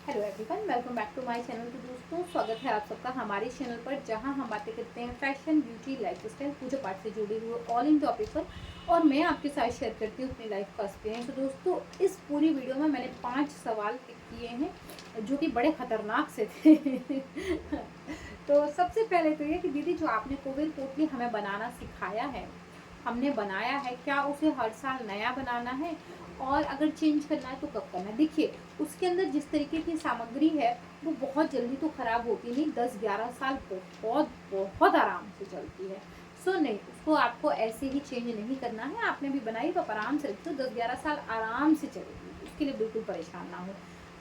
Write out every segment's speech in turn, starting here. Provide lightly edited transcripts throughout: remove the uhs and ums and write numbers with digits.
Hello everyone, welcome back to my channel. तो दोस्तों, स्वागत है आप सबका हमारे चैनल पर, जहां हम बातें करते हैं फैशन, ब्यूटी, लाइफस्टाइल, पूजा पाठ से जुड़े हुए ऑल इन टॉपिक पर। और मैं आपके साथ शेयर करती हूँ अपनी लाइफ का एक्सपीरियंस। तो दोस्तों, इस पूरी वीडियो में मैंने 5 सवाल पिक किए हैं जो कि बड़े खतरनाक से थे। तो सबसे पहले तो ये कि दीदी, जो आपने कुबेर पोटली हमें बनाना सिखाया है, हमने बनाया है, क्या उसे हर साल नया बनाना है? और अगर चेंज करना है तो कब करना है? देखिए, उसके अंदर जिस तरीके की सामग्री है वो बहुत जल्दी तो खराब होती नहीं, 10-11 साल बहुत बहुत आराम से चलती है। सो नहीं, उसको आपको ऐसे ही चेंज नहीं करना है। आपने भी बनाई तो आप आराम से रखिए, 10-11 साल आराम से चलेगी, उसके लिए बिल्कुल परेशान ना हो।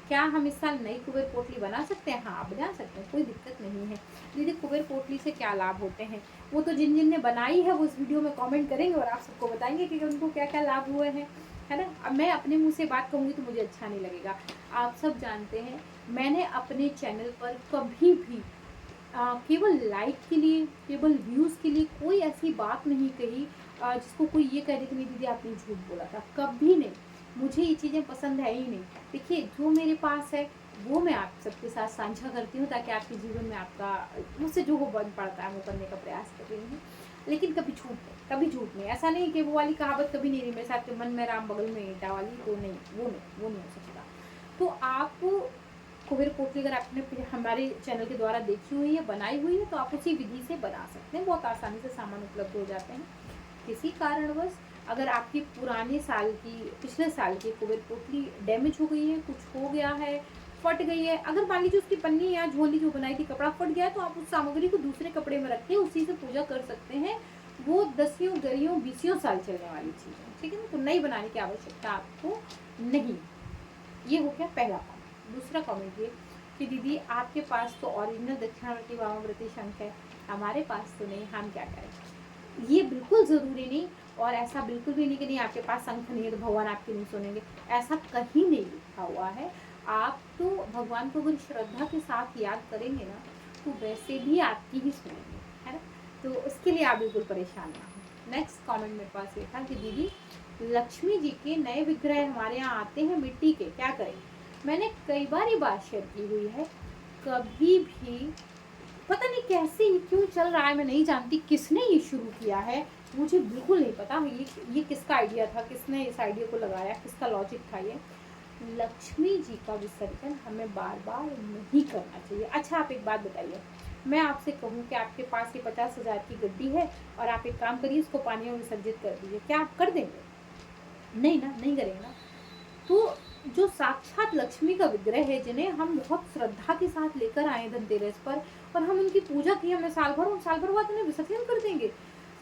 क्या हम इस साल नई कुबेर पोटली बना सकते हैं? हाँ, बना सकते हैं, कोई दिक्कत नहीं है। दीदी, कुबेर पोटली से क्या लाभ होते हैं? वो तो जिन जिन ने बनाई है वो इस वीडियो में कमेंट करेंगे और आप सबको बताएंगे कि उनको क्या क्या लाभ हुए हैं, है ना। अब मैं अपने मुंह से बात कहूँगी तो मुझे अच्छा नहीं लगेगा। आप सब जानते हैं, मैंने अपने चैनल पर कभी भी केवल लाइक के लिए, केवल व्यूज़ के लिए कोई ऐसी बात नहीं कही जिसको कोई ये कह दे कि नहीं दीदी आपने झूठ बोला था। कभी नहीं, मुझे ये चीज़ें पसंद है ही नहीं। देखिए, जो मेरे पास है वो मैं आप सबके साथ साझा करती हूँ, ताकि आपके जीवन में आपका मुझसे जो वो बन पड़ता है वो करने का प्रयास कर रही हूँ। लेकिन कभी झूठ नहीं, कभी झूठ नहीं। ऐसा नहीं कि वो वाली कहावत कभी नहीं रही मेरे साथ, मन में राम बगल में ईंटा वाली, वो नहीं, वो नहीं हो सकता। तो आप कुबेर पोटली अगर आपने हमारे चैनल के द्वारा देखी हुई है, बनाई हुई है, तो आप उसी विधि से बना सकते हैं। बहुत आसानी से सामान उपलब्ध हो जाते हैं। किसी कारणवश अगर आपकी पुराने साल की, पिछले साल की कुबेर पोटली डैमेज हो गई है, कुछ हो गया है, फट गई है, अगर मान लीजिए उसकी पन्नी या झोली जो बनाई थी कपड़ा फट गया है, तो आप उस सामग्री को दूसरे कपड़े में रख के उसी से पूजा कर सकते हैं। वो 10 गरियों 20 साल चलने वाली चीज़ है, ठीक है ना। तो नई बनाने की आवश्यकता आपको नहीं। ये हो गया पहला कमेंट। दूसरा कमेंट ये कि दीदी, आपके पास तो ओरिजिनल दक्षिणावर्ती वामावर्ती शंख है, हमारे पास तो नहीं, हम क्या करें? ये बिल्कुल ज़रूरी नहीं, और ऐसा बिल्कुल भी नहीं कि नहीं आपके पास शंख नहीं है तो भगवान आपकी नहीं सुनेंगे। ऐसा कहीं नहीं लिखा हुआ है। आप तो भगवान को अगर श्रद्धा के साथ याद करेंगे ना, तो वैसे भी आपकी ही सुनेंगे, है ना। तो उसके लिए आप बिल्कुल परेशान ना हो। नेक्स्ट कमेंट मेरे पास ये था कि दीदी, लक्ष्मी जी के नए विग्रह हमारे यहाँ आते हैं मिट्टी के, क्या करें? मैंने कई बार ये बात शेयर की हुई है। कभी भी पता नहीं कैसे ये क्यों चल रहा है, मैं नहीं जानती किसने ये शुरू किया है, मुझे बिल्कुल नहीं पता। ये किसका आइडिया था, किसने इस आइडिया को लगाया, किसका लॉजिक था ये। लक्ष्मी जी का विसर्जन हमें बार बार नहीं करना चाहिए। अच्छा, आप एक बात बताइए, मैं आपसे कहूँ कि आपके पास ये 50,000 की गड्डी है और आप एक काम करिए, इसको पानी में विसर्जित कर दीजिए, क्या आप कर देंगे? नहीं ना, नहीं करेंगे ना। तो जो साक्षात लक्ष्मी का विग्रह है, जिन्हें हम बहुत श्रद्धा के साथ लेकर आए धनतेरस पर, और हम उनकी पूजा की, हमने साल भर, और साल भर बाद उन्हें विसर्जन कर देंगे।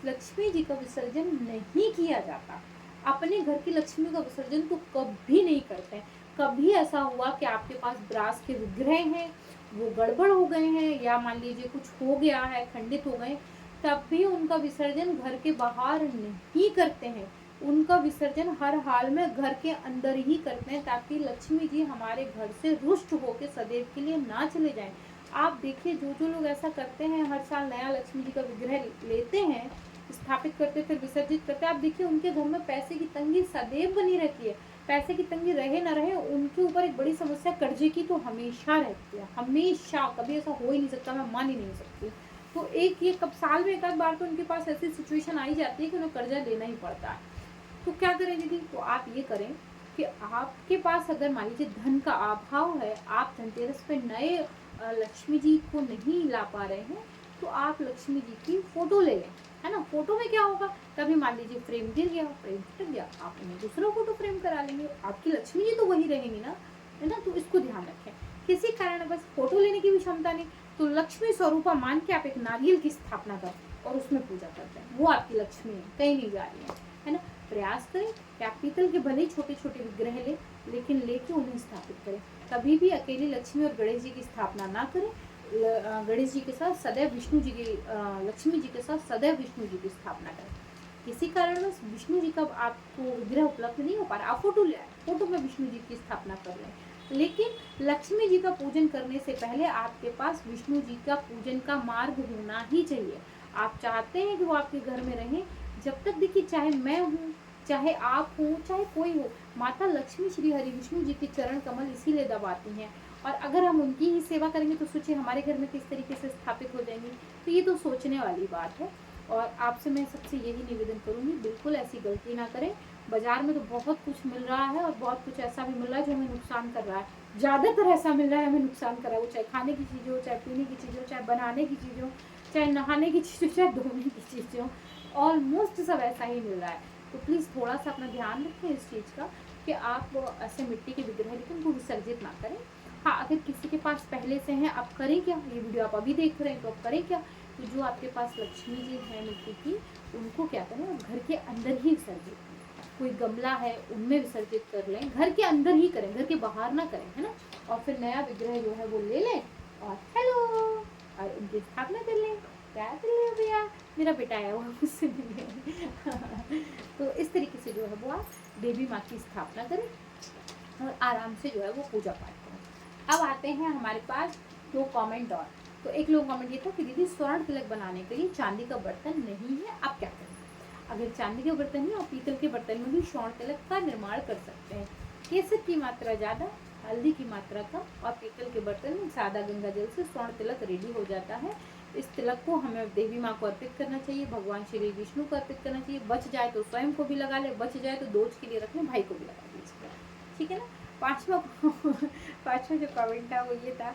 लक्ष्मी जी का विसर्जन नहीं किया जाता। अपने घर की लक्ष्मी का विसर्जन तो कभी नहीं करते हैं। कभी ऐसा हुआ कि आपके पास ब्रास के विग्रह हैं, वो गड़बड़ हो गए हैं, या मान लीजिए कुछ हो गया है, खंडित हो गए, तब भी उनका विसर्जन घर के बाहर नहीं करते हैं। उनका विसर्जन हर हाल में घर के अंदर ही करते हैं, ताकि लक्ष्मी जी हमारे घर से रुष्ट होकर सदैव के लिए ना चले जाएं। आप देखिए, जो जो लोग ऐसा करते हैं, हर साल नया लक्ष्मी जी का विग्रह लेते हैं, स्थापित करते, फिर विसर्जित करते हैं, आप देखिए उनके घर में पैसे की तंगी सदैव बनी रहती है। पैसे की तंगी रहे ना रहे, उनके ऊपर एक बड़ी समस्या कर्जे की तो हमेशा रहती है, हमेशा। कभी ऐसा हो ही नहीं सकता, मैं मान ही नहीं सकती। तो एक ये कब साल में एक आध बार तो उनके पास ऐसी सिचुएशन आई जाती है कि उन्हें कर्जा लेना ही पड़ता है। तो क्या करें दीदी? तो आप ये करें कि आपके पास अगर मान लीजिए धन का अभाव है, आप धनतेरस पे नए लक्ष्मी जी को नहीं ला पा रहे हैं, तो आप लक्ष्मी जी की फोटो ले लें, है ना। फोटो में क्या होगा, कभी मान लीजिए फ्रेम गिर गया, फ्रेम टूट गया, आप उन्हें दूसरा फोटो फ्रेम करा लेंगे, आपकी लक्ष्मी जी तो वही रहेंगी ना, है ना। तो इसको ध्यान रखें। किसी कारण बस फोटो लेने की भी क्षमता नहीं, तो लक्ष्मी स्वरूपा मान के आप एक नारियल की स्थापना करें और उसमें पूजा करते हैं, वो आपकी लक्ष्मी है, कहीं नहीं जा रही है ना। प्रयास करें कि आप पीतल के भले ही छोटे छोटे विग्रह लें, लेकिन लेके उन्हें स्थापित करें। कभी भी अकेली लक्ष्मी और गणेश जी की स्थापना ना करें। गणेश जी के साथ सदैव विष्णु जी की, लक्ष्मी जी के साथ सदैव विष्णु जी की स्थापना करें। किसी कारणवश विष्णु जी का आपको विग्रह उपलब्ध नहीं हो पा रहा, आप फोटो ले आए, फोटो में विष्णु जी की स्थापना कर रहे हैं, लेकिन लक्ष्मी जी का पूजन करने से पहले आपके पास विष्णु जी का पूजन का मार्ग होना ही चाहिए। आप चाहते हैं कि वो आपके घर में रहें, जब तक देखिए, चाहे मैं हूँ, चाहे आप हो, चाहे कोई हो, माता लक्ष्मी श्री हरि विष्णु जी के चरण कमल इसीलिए दबाती हैं। और अगर हम उनकी ही सेवा करेंगे तो सोचिए हमारे घर में किस तरीके से स्थापित हो जाएंगी। तो ये तो सोचने वाली बात है। और आपसे मैं सबसे यही निवेदन करूँगी, बिल्कुल ऐसी गलती ना करें। बाजार में तो बहुत कुछ मिल रहा है और बहुत कुछ ऐसा भी मिल रहा है जो हमें नुकसान कर रहा है। ज़्यादातर ऐसा मिल रहा है हमें नुकसान कर रहा है, वो चाहे खाने की चीज़ हो, चाहे पीने की चीज़ हो, चाहे बनाने की चीज़ हो, चाहे नहाने की चीज़ हो, चाहे धोने की चीज़ हो, ऑलमोस्ट सब ऐसा ही मिल रहा है। तो प्लीज़ थोड़ा सा अपना ध्यान रखें इस चीज़ का कि आप ऐसे मिट्टी के विग्रह लेकिन उनको विसर्जित ना करें। हाँ, अगर किसी के पास पहले से हैं, आप करें क्या, ये वीडियो आप अभी देख रहे हैं तो आप करें क्या, तो जो आपके पास लक्ष्मी जी हैं मिट्टी की, उनको क्या करें, घर के अंदर ही विसर्जित करें। कोई गमला है उनमें विसर्जित कर लें, घर के अंदर ही करें, घर के बाहर ना करें, है ना। और फिर नया विग्रह जो है वो ले लें और हेलो और उनकी स्थापना कर लें। क्या कर ले भैया, मेरा बेटा आया हुआ मुझसे मिलने। तो इस तरीके से जो है वो आप देवी माँ की स्थापना करें और आराम से जो है वो पूजा पाठ करें। अब आते हैं हमारे पास 2 कमेंट और। तो एक लोग कमेंट ये था कि दीदी स्वर्ण तिलक बनाने के लिए चांदी का बर्तन नहीं है, आप क्या करें। अगर चांदी के बर्तन है और पीतल के बर्तन में भी स्वर्ण तिलक का निर्माण कर सकते हैं। केसर की मात्रा ज़्यादा, हल्दी की मात्रा कम और पीतल के बर्तन में सादा गंगा जल से स्वर्ण तिलक रेडी हो जाता है। इस तिलक को हमें देवी माँ को अर्पित करना चाहिए, भगवान श्री विष्णु को अर्पित करना चाहिए। बच जाए तो स्वयं को भी लगा ले, बच जाए तो दोज के लिए रख लें, भाई को भी लगा दीजिएगा, ठीक है ना। पांचवा जो कमेंट था वो ये था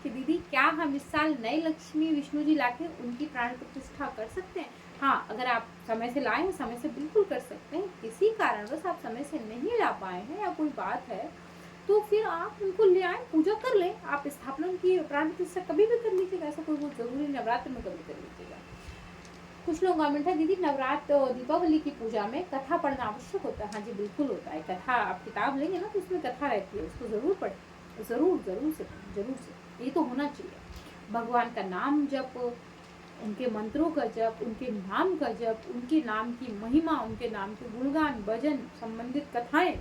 कि दीदी क्या हम इस साल नए लक्ष्मी विष्णु जी लाके उनकी प्राण प्रतिष्ठा कर सकते हैं। हाँ, अगर आप समय से लाए हैं, समय से बिल्कुल कर सकते हैं। किसी कारणवश आप समय से नहीं ला पाए हैं या कोई बात है तो फिर आप उनको ले आए, पूजा कर लें। आप स्थापना की प्राण प्रतिष्ठा कभी भी कर लीजिएगा, ऐसा कोई बहुत जरूरी नवरात्र में कभी कर लीजिएगा। कुछ लोग कमेंट है दीदी नवरात्र दीपावली की पूजा में कथा पढ़ना आवश्यक होता है। हाँ जी बिल्कुल होता है। कथा आप किताब लेंगे ना तो उसमें कथा रहती है, उसको जरूर पढ़ें, जरूर जरूर से ये तो होना चाहिए। भगवान का नाम जप, उनके मंत्रों का जप, उनके नाम का जप, उनके नाम की महिमा, उनके नाम के गुणगान, भजन, संबंधित कथाएं,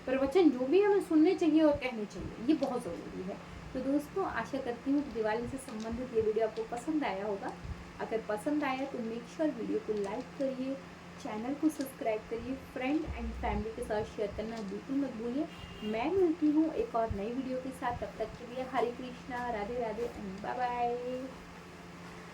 प्रवचन जो भी हमें सुनने चाहिए और कहने चाहिए, ये बहुत ज़रूरी है। तो दोस्तों आशा करती हूँ कि दिवाली से संबंधित ये वीडियो आपको पसंद आया होगा। अगर पसंद आया तो मेक श्योर वीडियो को लाइक करिए, चैनल को सब्सक्राइब करिए, फ्रेंड एंड फैमिली के साथ शेयर करना बिल्कुल मत भूलिए। मैं मिलती हूँ एक और नई वीडियो के साथ, तब तक के लिए Hare Krishna, Radhe Radhe and bye bye.